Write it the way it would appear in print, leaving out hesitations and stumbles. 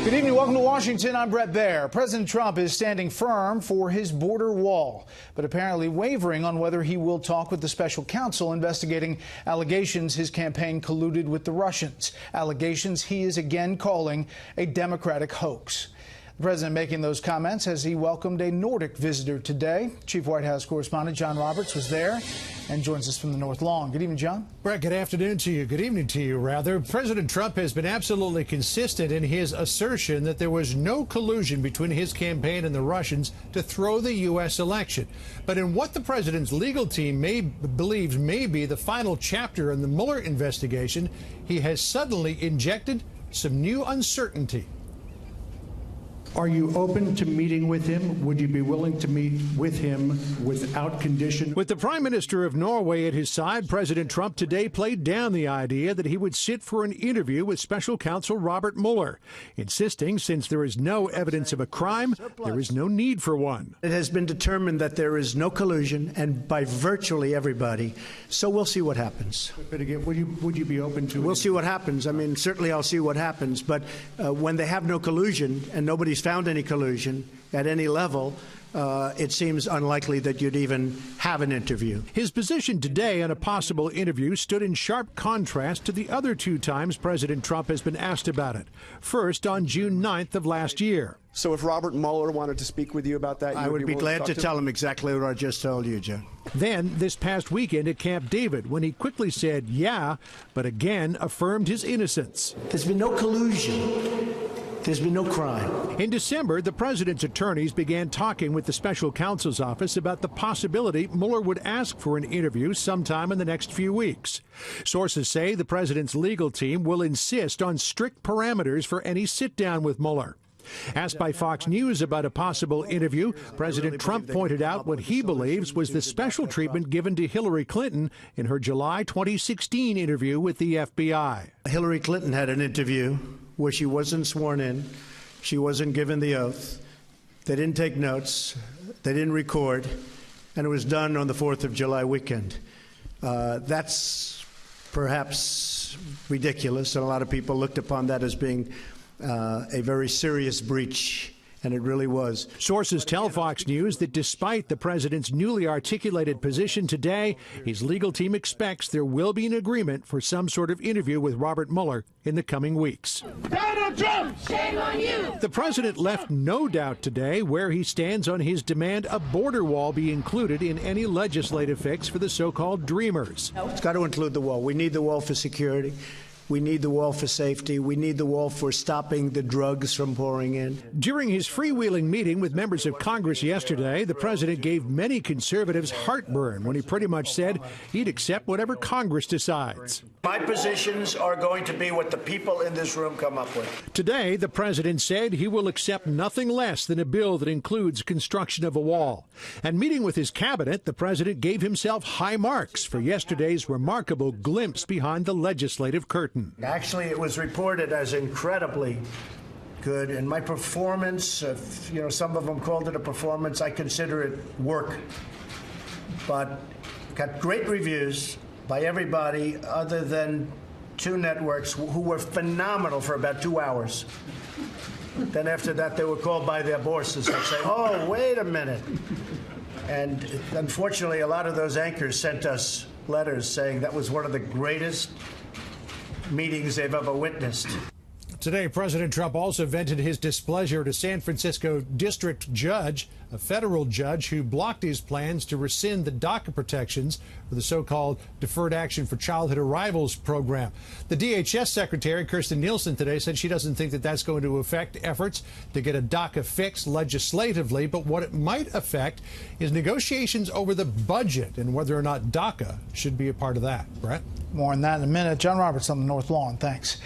Good evening. Welcome to Washington. I'm Brett Baer. President Trump is standing firm for his border wall, but apparently wavering on whether he will talk with the special counsel investigating allegations his campaign colluded with the Russians, allegations he is again calling a Democratic hoax. The president making those comments as he welcomed a Nordic visitor today. Chief White House correspondent John Roberts was there and joins us from the North Lawn. Good evening, John. Brett, good afternoon to you. Good evening to you, rather. President Trump has been absolutely consistent in his assertion that there was no collusion between his campaign and the Russians to throw the U.S. election. But in what the president's legal team believes may be the final chapter in the Mueller investigation, he has suddenly injected some new uncertainty. Are you open to meeting with him? Would you be willing to meet with him without condition? With the Prime Minister of Norway at his side, President Trump today played down the idea that he would sit for an interview with Special Counsel Robert Mueller, insisting since there is no evidence of a crime, there is no need for one. It has been determined that there is no collusion, and by virtually everybody. So we'll see what happens. But again, would you be open to? We'll see what happens. I mean, certainly I'll see what happens. But when they have no collusion and nobody's found any collusion at any level, it seems unlikely that you'd even have an interview. His position today on a possible interview stood in sharp contrast to the other two times President Trump has been asked about it. First, on June 9th of last year. So if Robert Mueller wanted to speak with you about that, I would be glad to tell him exactly what I just told you, Joe. Then, this past weekend at Camp David, when he quickly said, yeah, but again affirmed his innocence. There's been no collusion. There's been no crime. In December, the president's attorneys began talking with the special counsel's office about the possibility Mueller would ask for an interview sometime in the next few weeks. Sources say the president's legal team will insist on strict parameters for any sit-down with Mueller. Asked by Fox News about a possible interview, President Trump pointed out what he believes was the special treatment given to Hillary Clinton in her July 2016 interview with the FBI. Hillary Clinton had an interview where she wasn't sworn in, she wasn't given the oath, they didn't take notes, they didn't record, and it was done on the 4th of July weekend. That's perhaps ridiculous, and a lot of people looked upon that as being a very serious breach, and it really was. Sources tell Fox News that despite the president's newly articulated position today, his legal team expects there will be an agreement for some sort of interview with Robert Mueller in the coming weeks. Donald Trump, shame on you! The president left no doubt today where he stands on his demand a border wall be included in any legislative fix for the so-called Dreamers. It's got to include the wall. We need the wall for security. We need the wall for safety. We need the wall for stopping the drugs from pouring in. During his freewheeling meeting with members of Congress yesterday, the president gave many conservatives heartburn when he pretty much said he'd accept whatever Congress decides. My positions are going to be what the people in this room come up with. Today, the president said he will accept nothing less than a bill that includes construction of a wall. And meeting with his cabinet, the president gave himself high marks for yesterday's remarkable glimpse behind the legislative curtain. Actually, it was reported as incredibly good, and my performance, some of them called it a performance, I consider it work. But got great reviews by everybody other than two networks who were phenomenal for about 2 hours. Then after that, they were called by their bosses and say, oh, wait a minute. And unfortunately, a lot of those anchors sent us letters saying that was one of the greatest meetings they've ever witnessed. Today, President Trump also vented his displeasure at a San Francisco district judge, a federal judge who blocked his plans to rescind the DACA protections for the so-called Deferred Action for Childhood Arrivals program. The DHS Secretary, Kirstjen Nielsen, today said she doesn't think that that's going to affect efforts to get a DACA fixed legislatively, but what it might affect is negotiations over the budget and whether or not DACA should be a part of that. Brett? More on that in a minute. John Roberts on the North Lawn. Thanks.